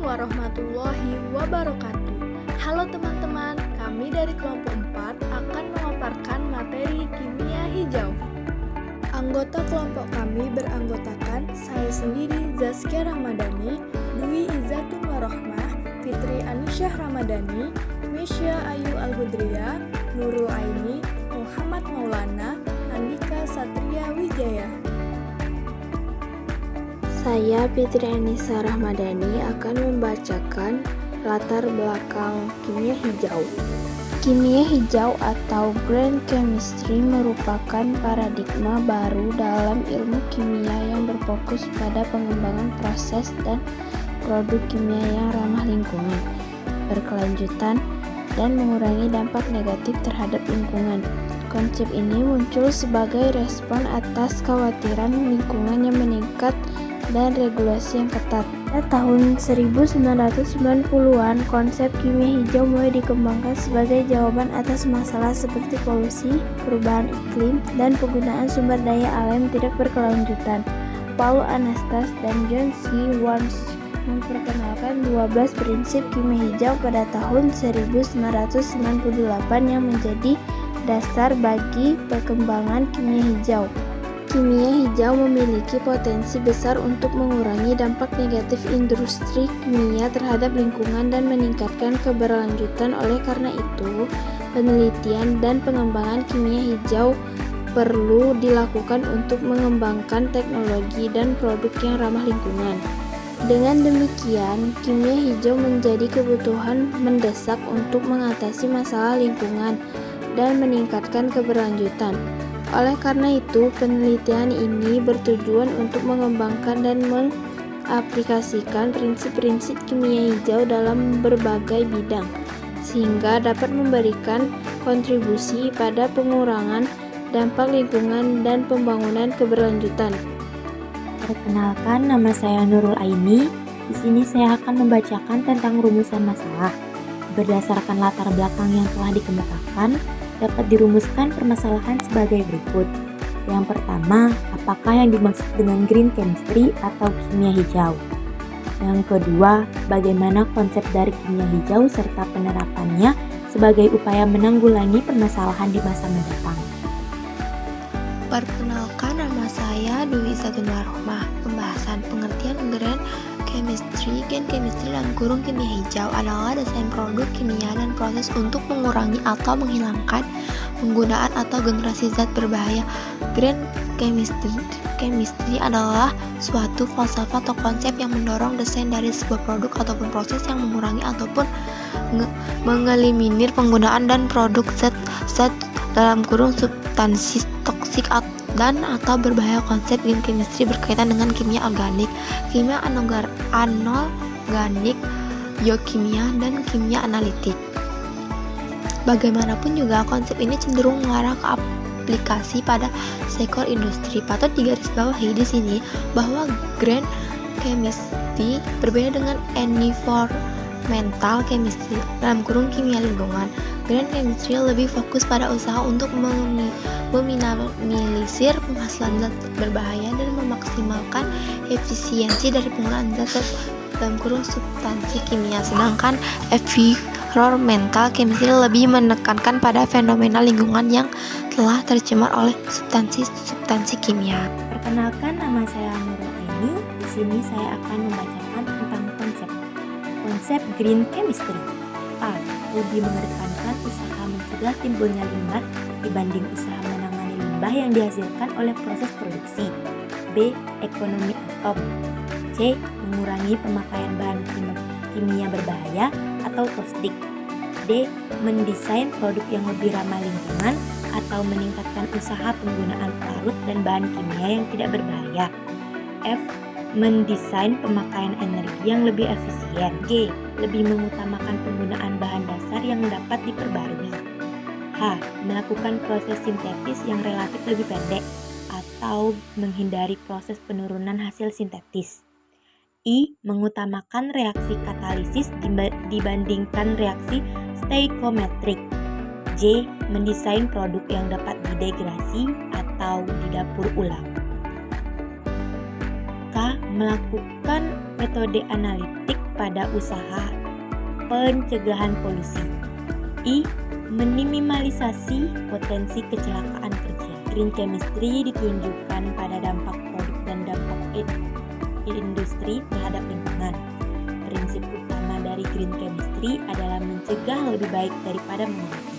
warahmatullahi wabarakatuh. Halo teman-teman, kami dari kelompok 4 akan memaparkan materi kimia hijau. Anggota kelompok kami beranggotakan saya sendiri Zaskia Ramadhani, Dwi Izzatun Warohmah, Fitri Anisyah Ramadhani, Misya Ayu Al-Hudriya, Nurul Aini, Muhammad Maulana, Andika Satria Wijaya. Saya Fitri Anissa Ramadhani akan membacakan latar belakang kimia hijau. Kimia hijau atau green chemistry merupakan paradigma baru dalam ilmu kimia yang berfokus pada pengembangan proses dan produk kimia yang ramah lingkungan, berkelanjutan, dan mengurangi dampak negatif terhadap lingkungan. Konsep ini muncul sebagai respon atas kekhawatiran lingkungan yang meningkat dan regulasi yang ketat. Pada tahun 1990-an, konsep kimia hijau mulai dikembangkan sebagai jawaban atas masalah seperti polusi, perubahan iklim, dan penggunaan sumber daya alam tidak berkelanjutan. Paul Anastas dan John C. Walsh memperkenalkan 12 prinsip kimia hijau pada tahun 1998 yang menjadi dasar bagi perkembangan kimia hijau. Kimia hijau memiliki potensi besar untuk mengurangi dampak negatif industri kimia terhadap lingkungan dan meningkatkan keberlanjutan. Oleh karena itu, penelitian dan pengembangan kimia hijau perlu dilakukan untuk mengembangkan teknologi dan produk yang ramah lingkungan. Dengan demikian, kimia hijau menjadi kebutuhan mendesak untuk mengatasi masalah lingkungan dan meningkatkan keberlanjutan. Oleh karena itu, penelitian ini bertujuan untuk mengembangkan dan mengaplikasikan prinsip-prinsip kimia hijau dalam berbagai bidang, sehingga dapat memberikan kontribusi pada pengurangan dampak lingkungan dan pembangunan keberlanjutan. Perkenalkan, nama saya Nurul Aini. Di sini saya akan membacakan tentang rumusan masalah. Berdasarkan latar belakang yang telah dikemukakan, dapat dirumuskan permasalahan sebagai berikut. Yang pertama, apakah yang dimaksud dengan green chemistry atau kimia hijau? Yang kedua, bagaimana konsep dari kimia hijau serta penerapannya sebagai upaya menanggulangi permasalahan di masa mendatang. Perkenalkan, nama saya Dwi Izzatun Warohmah. Pembahasan pengertian green chemistry. Green chemistry dalam kurung kimia hijau adalah desain produk kimia dan proses untuk mengurangi atau menghilangkan penggunaan atau generasi zat berbahaya. Green chemistry adalah suatu falsafah atau konsep yang mendorong desain dari sebuah produk ataupun proses yang mengurangi ataupun mengeliminir penggunaan dan produk zat dalam kurung substansi toksik dan atau berbahaya. Konsep green chemistry berkaitan dengan kimia organik, kimia anorganik, biokimia, dan kimia analitik. Bagaimanapun juga, konsep ini cenderung mengarah ke aplikasi pada sektor industri. Patut digarisbawahi di sini bahwa green chemistry berbeda dengan environmental chemistry dalam kurung kimia lingkungan. Green chemistry lebih fokus pada usaha untuk meminimalisir penghasilan zat berbahaya dan memaksimalkan efisiensi dari penggunaan zat dalam kurung substansi kimia. Sedangkan environmental chemistry lebih menekankan pada fenomena lingkungan yang telah tercemar oleh substansi kimia. Perkenalkan, nama saya Nurul Aini. Di sini saya akan membacakan tentang konsep green chemistry. A. Lebih mengedepankan usaha mencegah timbulnya limbah dibanding usaha menangani limbah yang dihasilkan oleh proses produksi. B. Ekonomi atom. C. Mengurangi pemakaian bahan kimia berbahaya atau toksik. D. Mendesain produk yang lebih ramah lingkungan atau meningkatkan usaha penggunaan pelarut dan bahan kimia yang tidak berbahaya. F. Mendesain pemakaian energi yang lebih efisien. G. Lebih mengutamakan penggunaan bahan dasar yang dapat diperbarui. H. Melakukan proses sintetis yang relatif lebih pendek atau menghindari proses penurunan hasil sintetis. I. Mengutamakan reaksi katalisis dibandingkan reaksi stoichiometrik. J. Mendesain produk yang dapat didegrasi atau didapur ulang. K. Melakukan metode analitik pada usaha pencegahan polusi. I. Minimalisasi potensi kecelakaan kerja. Green chemistry ditunjukkan pada dampak produk dan dampak industri terhadap lingkungan. Prinsip utama dari green chemistry adalah mencegah lebih baik daripada mengobati.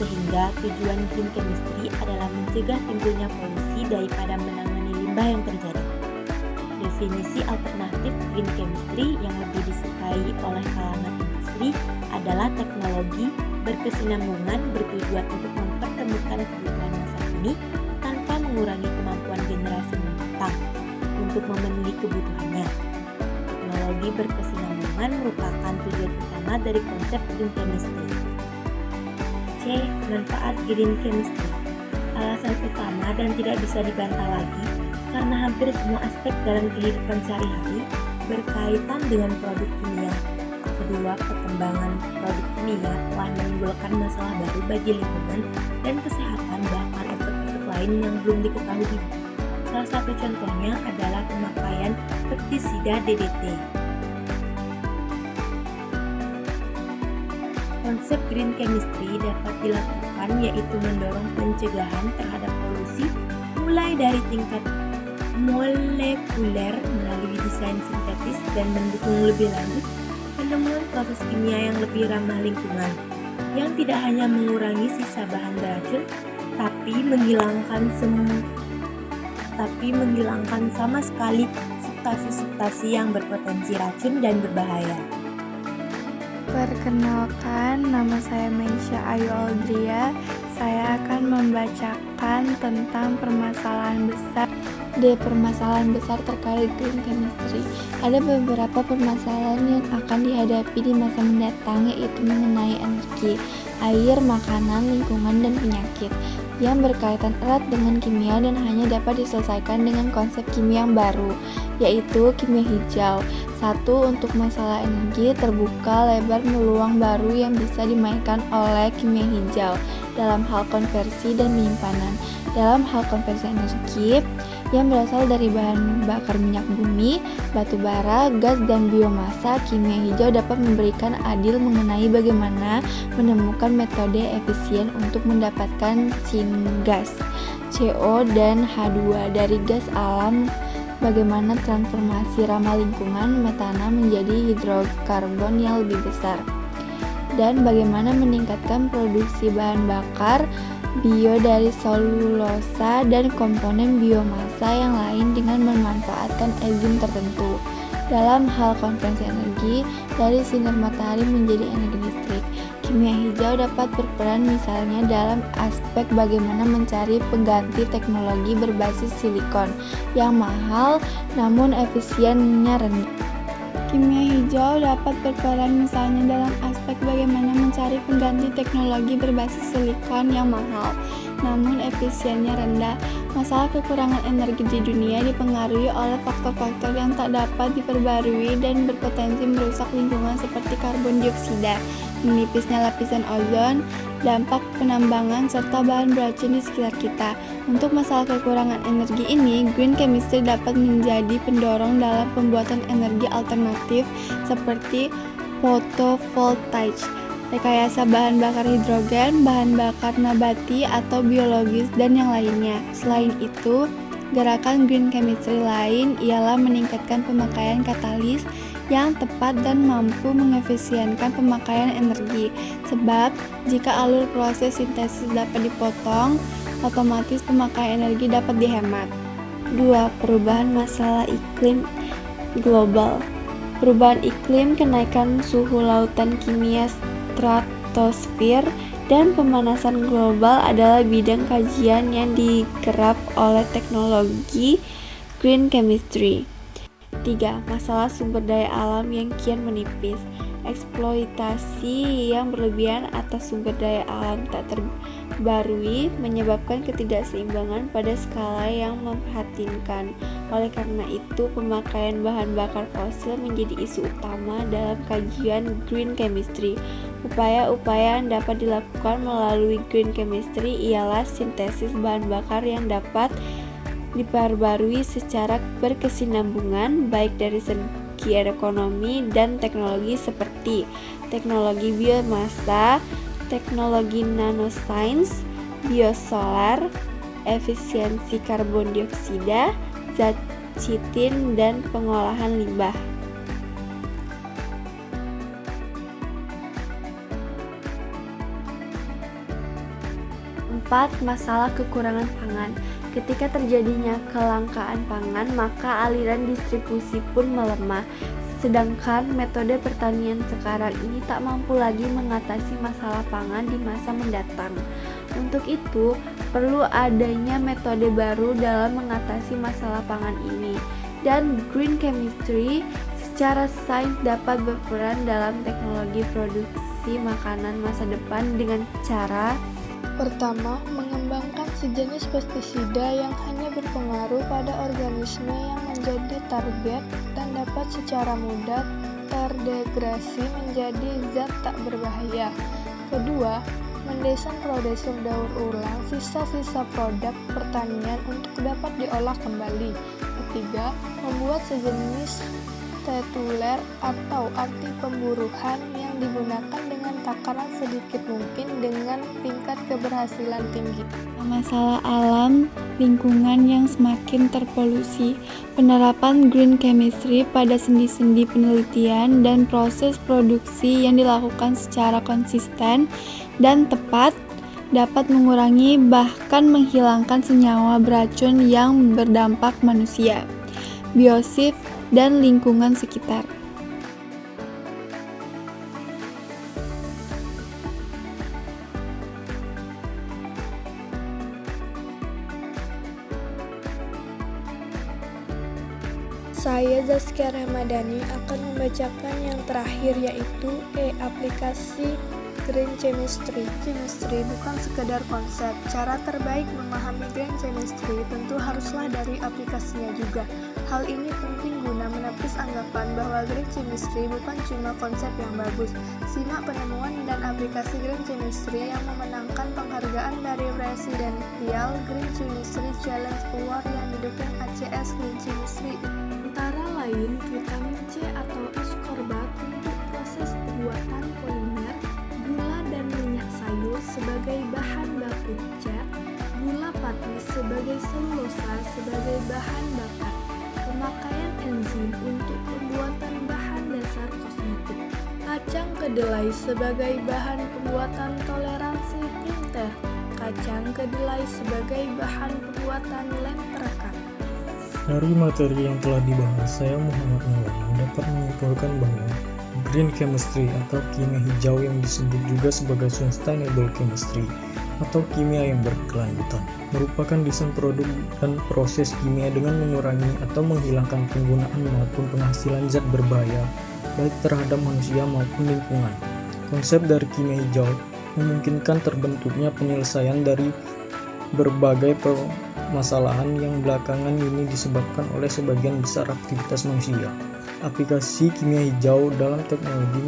Sehingga tujuan green chemistry adalah mencegah timbulnya polusi daripada menangani limbah yang terjadi. Definisi alternatif green chemistry yang lebih disukai oleh kalangan industri adalah teknologi berkesinambungan bertujuan untuk mempertemukan kebutuhan masa kini tanpa mengurangi kemampuan generasi mendatang untuk memenuhi kebutuhannya. Teknologi berkesinambungan merupakan tujuan utama dari konsep green chemistry. C. Manfaat green chemistry. Alasan utama dan tidak bisa dibantah lagi karena hampir semua aspek dalam kehidupan sehari-hari berkaitan dengan produk kimia. Kedua, perkembangan produk kimia telah menimbulkan masalah baru bagi lingkungan dan kesehatan, bahkan efek-efek lain yang belum diketahui. Salah satu contohnya adalah pemakaian pestisida DDT. Konsep green chemistry dapat dilakukan yaitu mendorong pencegahan terhadap polusi mulai dari tingkat molekuler melalui desain sintetis dan mendukung lebih lanjut penemuan proses kimia yang lebih ramah lingkungan, yang tidak hanya mengurangi sisa bahan beracun, tapi menghilangkan sama sekali substansi-substansi yang berpotensi racun dan berbahaya. Perkenalkan, nama saya Meisha Ayu Aldria. Saya akan membacakan tentang permasalahan besar terkait green chemistry. Ada beberapa permasalahan yang akan dihadapi di masa mendatang, yaitu mengenai energi, air, makanan, lingkungan, dan penyakit yang berkaitan erat dengan kimia dan hanya dapat diselesaikan dengan konsep kimia yang baru, yaitu kimia hijau. 1. Untuk masalah energi, terbuka lebar peluang baru yang bisa dimainkan oleh kimia hijau dalam hal konversi dan penyimpanan. Dalam hal konversi energi yang berasal dari bahan bakar minyak bumi, batu bara, gas, dan biomasa, kimia hijau dapat memberikan adil mengenai bagaimana menemukan metode efisien untuk mendapatkan syngas CO dan H2 dari gas alam, bagaimana transformasi ramah lingkungan metana menjadi hidrokarbon yang lebih besar, dan bagaimana meningkatkan produksi bahan bakar bio dari selulosa dan komponen biomasa yang lain dengan memanfaatkan enzim tertentu. Dalam hal konversi energi dari sinar matahari menjadi energi listrik, kimia hijau dapat berperan misalnya dalam aspek bagaimana mencari pengganti teknologi berbasis silikon yang mahal namun efisiennya rendah. Kimia hijau dapat berperan misalnya dalam aspek bagaimana mencari pengganti teknologi berbasis silikon yang mahal, namun efisiennya rendah. Masalah kekurangan energi di dunia dipengaruhi oleh faktor-faktor yang tak dapat diperbarui dan berpotensi merusak lingkungan seperti karbon dioksida, menipisnya lapisan ozon, dampak penambangan, serta bahan beracun di sekitar kita. Untuk masalah kekurangan energi ini, green chemistry dapat menjadi pendorong dalam pembuatan energi alternatif seperti photovoltaik, rekayasa bahan bakar hidrogen, bahan bakar nabati atau biologis, dan yang lainnya. Selain itu, gerakan green chemistry lain ialah meningkatkan pemakaian katalis yang tepat dan mampu mengefisienkan pemakaian energi. Sebab, jika alur proses sintesis dapat dipotong, otomatis pemakaian energi dapat dihemat. 2. Perubahan masalah iklim global. Perubahan iklim, kenaikan suhu lautan kimia stratosfer, dan pemanasan global adalah bidang kajian yang digarap oleh teknologi green chemistry. 3. Masalah sumber daya alam yang kian menipis. Eksploitasi yang berlebihan atas sumber daya alam tak terbarui menyebabkan ketidakseimbangan pada skala yang memprihatinkan. Oleh karena itu, pemakaian bahan bakar fosil menjadi isu utama dalam kajian green chemistry. Upaya-upaya yang dapat dilakukan melalui green chemistry ialah sintesis bahan bakar yang dapat diperbarui secara berkesinambungan, baik dari segi bagian ekonomi dan teknologi seperti teknologi biomasa, teknologi nanoscience, biosolar, efisiensi karbon dioksida, zat chitin, dan pengolahan limbah. 4. Masalah kekurangan pangan. Ketika terjadinya kelangkaan pangan, maka aliran distribusi pun melemah. Sedangkan metode pertanian sekarang ini tak mampu lagi mengatasi masalah pangan di masa mendatang. Untuk itu, perlu adanya metode baru dalam mengatasi masalah pangan ini. Dan green chemistry secara sains dapat berperan dalam teknologi produksi makanan masa depan dengan cara: pertama, mengembangkan sejenis pestisida yang hanya berpengaruh pada organisme yang menjadi target dan dapat secara mudah terdegradasi menjadi zat tak berbahaya. Kedua, mendesain produksi daur ulang sisa-sisa produk pertanian untuk dapat diolah kembali. Ketiga, membuat sejenis tetuler atau anti pemburuan yang digunakan dengan takaran sedikit mungkin dengan tingkat keberhasilan tinggi. Masalah alam lingkungan yang semakin terpolusi, penerapan green chemistry pada sendi-sendi penelitian dan proses produksi yang dilakukan secara konsisten dan tepat dapat mengurangi bahkan menghilangkan senyawa beracun yang berdampak manusia, biosif, dan lingkungan sekitar. Saya Zaskia Ramadhani akan membacakan yang terakhir, yaitu aplikasi Green Chemistry. Chemistry bukan sekedar konsep. Cara terbaik memahami Green Chemistry tentu haruslah dari aplikasinya juga. Hal ini penting guna menepis anggapan bahwa Green Chemistry bukan cuma konsep yang bagus. Simak penemuan dan aplikasi Green Chemistry yang memenangkan penghargaan dari Presidential Green Chemistry Challenge Award yang didukung ACS Green Chemistry. Antara lain vitamin C atau ascorbat untuk proses pembuatan polimer, gula dan minyak sayur sebagai bahan baku cat, gula pati sebagai selulosa sebagai bahan bakar, pemakaian enzim untuk pembuatan bahan dasar kosmetik, kacang kedelai sebagai bahan pembuatan toleransi printer, kacang kedelai sebagai bahan pembuatan lem perekat. Dari materi yang telah dibahas, saya Muhammad Maulana dapat menyimpulkan bahwa Green Chemistry atau kimia hijau yang disebut juga sebagai Sustainable Chemistry atau kimia yang berkelanjutan merupakan desain produk dan proses kimia dengan mengurangi atau menghilangkan penggunaan maupun penghasilan zat berbahaya baik terhadap manusia maupun lingkungan. Konsep dari kimia hijau memungkinkan terbentuknya penyelesaian dari berbagai permasalahan yang belakangan ini disebabkan oleh sebagian besar aktivitas manusia. Aplikasi kimia hijau dalam teknologi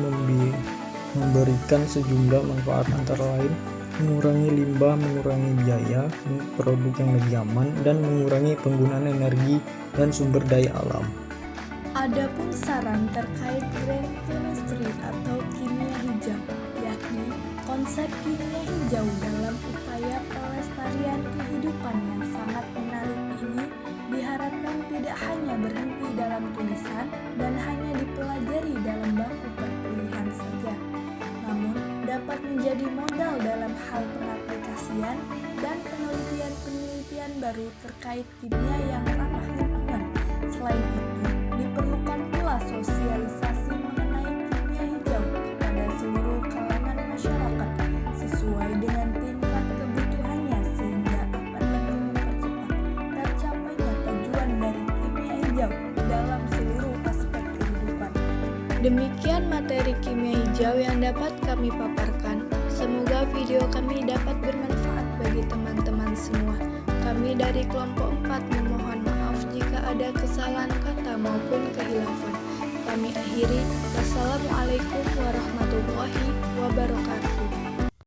memberikan sejumlah manfaat antara lain mengurangi limbah, mengurangi biaya, produk yang lebih aman, dan mengurangi penggunaan energi dan sumber daya alam. Adapun saran terkait Green Chemistry atau kimia hijau, yakni konsep kimia hijau dalam upaya pelestarian kehidupan yang sangat menarik ini diharapkan tidak hanya berhenti dalam tulisan dan hanya dipelajari dalam bangku perkuliahan saja, namun dapat menjadi modal dalam hal pengaplikasian dan penelitian-penelitian baru terkait kimia yang ramah lingkungan. Selain itu, diperlukan pula sosialisasi mengenai kimia hijau kepada seluruh kalangan masyarakat sesuai dengan tingkat kebutuhannya sehingga akan lebih mempercepat tercapainya tujuan dari kimia hijau dalam seluruh aspek kehidupan. Demikian materi kimia hijau yang dapat kami paparkan. Semoga video kami dapat bermanfaat bagi teman-teman semua. Kami dari kelompok 4 memohon maaf jika ada kesalahan kata maupun kehilafan. Kami akhiri. Wassalamualaikum warahmatullahi wabarakatuh.